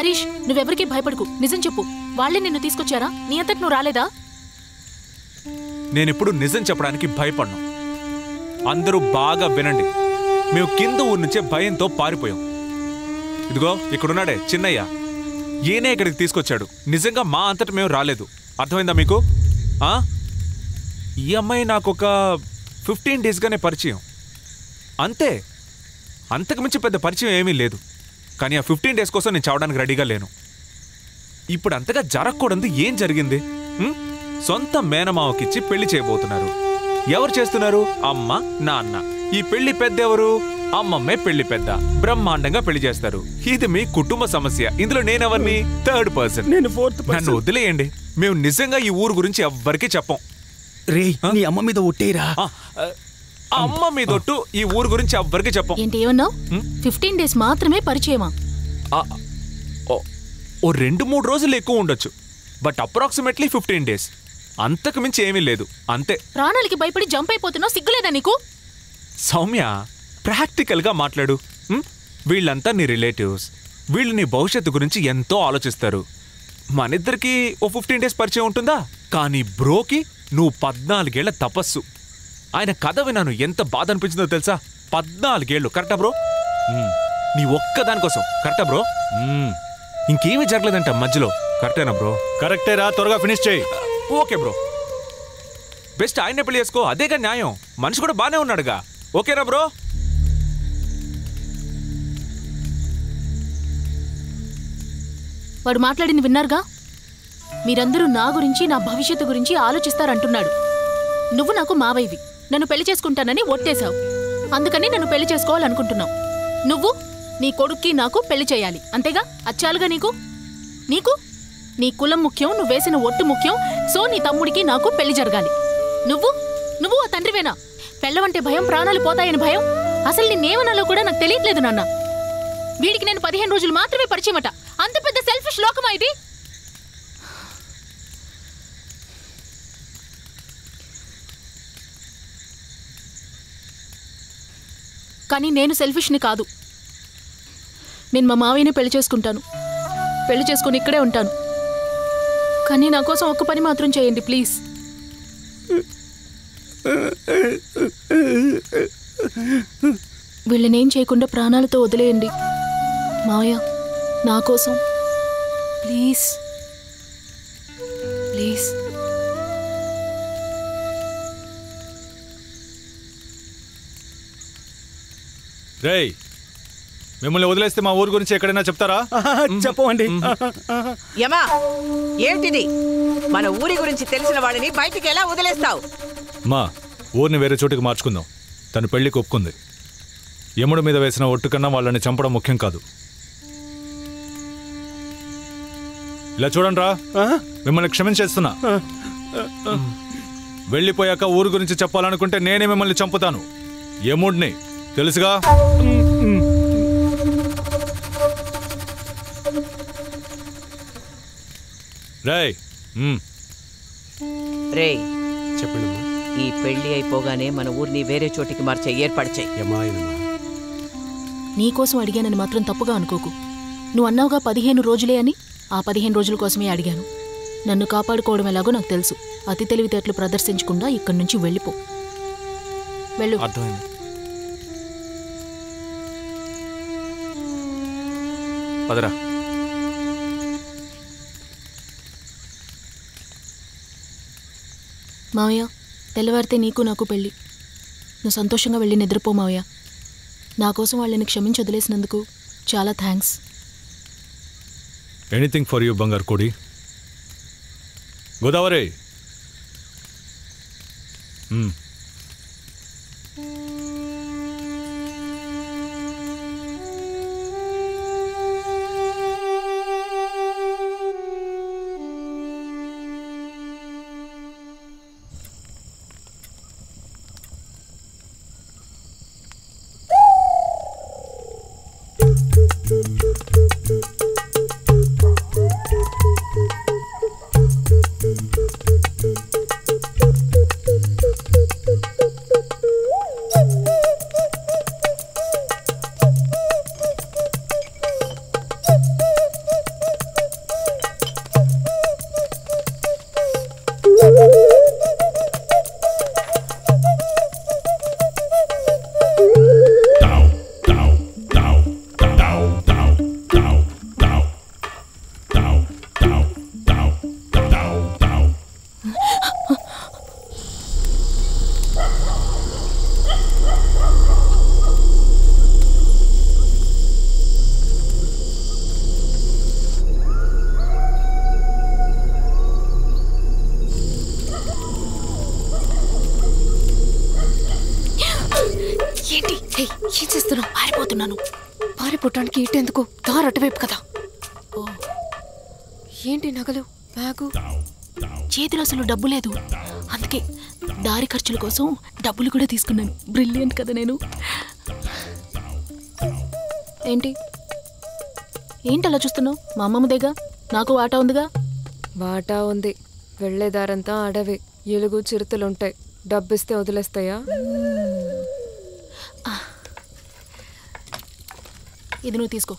హరీష్, నువ్వెవరికి భయపడకు. నిజం చెప్పు, వాళ్ళే నిన్ను తీసుకొచ్చారా? నీ అంతటి నువ్వు రాలేదా? నేనిప్పుడు నిజం చెప్పడానికి భయపడ్ను. అందరూ బాగా వినండి. మేము కింద ఊరు నుంచే భయంతో పారిపోయాం. ఇదిగో ఇక్కడున్నాడే చిన్నయ్య, ఈయనే ఇక్కడికి తీసుకొచ్చాడు. నిజంగా మా అంతటి మేము రాలేదు. అర్థమైందా మీకు? ఈ అమ్మాయి నాకు ఒక 15 డేస్గానే పరిచయం అంతే. అంతకుమించి పెద్ద పరిచయం ఏమీ లేదు. కానీ ఆ 15 డేస్ కోసం నేను చావడానికి రెడీగా లేను. ఇప్పుడు అంతగా జరగకూడదు ఏం జరిగింది? సొంత మేనమావకిచ్చి పెళ్లి చేయబోతున్నారు. ఎవరు చేస్తున్నారు? అమ్మ నాన్న. ఈ పెళ్లి పెద్ద ఎవరు? అమ్మమ్మే పెళ్లి పెద్ద. బ్రహ్మాండంగా పెళ్లి చేస్తారు. ఇది మీ కుటుంబ సమస్య. ఇందులో నేనెవరిని? Third person. నన్ను వదిలేయండి. మేము నిజంగా ఈ ఊరు గురించి ఎవ్వరికీ చెప్పం. రే, నీ అమ్మ మీద ఒట్టేరా. అమ్మ మీదొట్టు ఈ ఊరు గురించి ఎవ్వరికి చెప్పం. ఏంటి ఏమన్నావు? 15 డేస్ మాత్రమే పరిచయమా? ఓ 2-3 రోజులు ఎక్కువ ఉండొచ్చు. But approximately 15 days. అంతకు మించి ఏమీ లేదు. అంతే. ప్రాణాలకి భయపడి జంప్ అయిపోతున్నావు. సిగ్గులేదా నీకు? సౌమ్య, ప్రాక్టికల్గా మాట్లాడు. వీళ్ళంతా నీ రిలేటివ్స్. వీళ్ళు నీ భవిష్యత్తు గురించి ఎంతో ఆలోచిస్తారు. మనిద్దరికి ఓ 15 డేస్ పరిచయం ఉంటుందా? కానీ బ్రోకి నువ్వు 14 ఏళ్ల తపస్సు. ఆయన కథ విన్నాను, ఎంత బాధ అనిపించిందో తెలుసా? 14 ఏళ్ళు. కరెక్టా బ్రో? నీ ఒక్కదానికోసం. కరెక్టా బ్రో? ఇంకేమీ జరగలేదంట మధ్యలో. కరెక్టేనా బ్రో? కరెక్టేరా, త్వరగా ఫినిష్ చేయి. ఓకే బ్రో, బెస్ట్ ఆయనే పెళ్లి చేసుకో. అదేగా న్యాయం. మనిషి కూడా బానే ఉన్నాడుగా. ఓకేనా బ్రో? వాడు మాట్లాడింది విన్నారుగా? మీరందరూ నా గురించి, నా భవిష్యత్తు గురించి ఆలోచిస్తారంటున్నాడు. నువ్వు నాకు మావైవి. నన్ను పెళ్లి చేసుకుంటానని ఒట్టేశావు. అందుకని నన్ను పెళ్లి చేసుకోవాలనుకుంటున్నావు. నువ్వు నీ కొడుక్కి నాకు పెళ్లి చేయాలి. అంతేగా? అచ్చాలుగా నీకు. నీ కులం ముఖ్యం, నువ్వు వేసిన ఒట్టు ముఖ్యం. సో నీ తమ్ముడికి నాకు పెళ్లి జరగాలి. నువ్వు ఆ తండ్రివేనా? పెళ్ళవంటే భయం, ప్రాణాలు పోతాయని భయం. అసలు నిన్నేమనాలో కూడా నాకు తెలియట్లేదు నాన్న. వీడికి నేను 15 రోజులు మాత్రమే పరిచయమట. అంత పెద్ద సెల్ఫిష్ లోకమా ఇది? కానీ నేను సెల్ఫిష్ని కాదు. నేను మా మావయ్యని పెళ్లి చేసుకుంటాను. పెళ్లి చేసుకుని ఇక్కడే ఉంటాను. కానీ నా కోసం ఒక్క పని మాత్రం చేయండి ప్లీజ్. వీళ్ళనేం చేయకుండా ప్రాణాలతో వదిలేయండి మావయ్య. నా కోసం ప్లీజ్ ప్లీజ్. రేయ్, మిమ్మల్ని వదిలేస్తే మా ఊరు గురించి ఎక్కడైనా చెప్తారా? చెప్పండి. యమా, ఏంటిది? మన ఊరి గురించి తెలిసిన వాడిని బయటికి ఎలా వదిలేస్తావు? మా ఊరిని వేరే చోటుకి మార్చుకుందాం. తను పెళ్లికి ఒప్పుకుంది. యముడి మీద వేసిన ఒట్టు కన్నా వాళ్ళని చంపడం ముఖ్యం కాదు. ఇలా చూడండి రా, మిమ్మల్ని క్షమించేస్తున్నా. వెళ్ళిపోయాక ఊరు గురించి చెప్పాలనుకుంటే నేనే మిమ్మల్ని చంపుతాను. యముడిని తెలుసుగా? రేయ్ రేయ్, చెప్పండి. ఈ పెళ్లి అయిపోగానే మన ఊరిని వేరే చోటికి మార్చే ఏర్పాటు చెయ్యి. నీకోసం అడిగానని మాత్రం తప్పుగా అనుకోకు. నువ్వు అన్నావుగా 15 రోజులే అని. ఆ 15 రోజుల కోసమే అడిగాను. నన్ను కాపాడుకోవడం ఎలాగో నాకు తెలుసు. అతి తెలివితేటలు ప్రదర్శించకుండా ఇక్కడి నుంచి వెళ్ళిపో. వెళ్ళు. అర్థమైంది. పదరా. మావయ్య, తెల్లవారితే నీకు నాకు పెళ్ళి. నువ్వు సంతోషంగా వెళ్ళి నిద్రపో మావయ్య. నా కోసం వాళ్ళని క్షమించి వదిలేసినందుకు చాలా థ్యాంక్స్. ఎనీథింగ్ ఫర్ యూ బంగారు కోడి. గోదావరి, పారిపోవటానికి ఇటెందుకు దారి అటువైపు కదా. ఏంటి నగలు బ్యాగు? చేతిలో అసలు డబ్బు లేదు, అందుకే దారి ఖర్చుల కోసం డబ్బులు కూడా తీసుకున్నాను. బ్రిలియంట్ కదా నేను. ఏంటి ఏంటి అలా చూస్తున్నావు? మా అమ్మమ్మ దగ్గర నాకు వాటా ఉందిగా. వాటా ఉంది, వెళ్లేదారంతా అడవి, ఎలుగు చిరుతలుంటాయి. డబ్బిస్తే వదిలేస్తాయా? ఇది నువ్వు తీసుకో.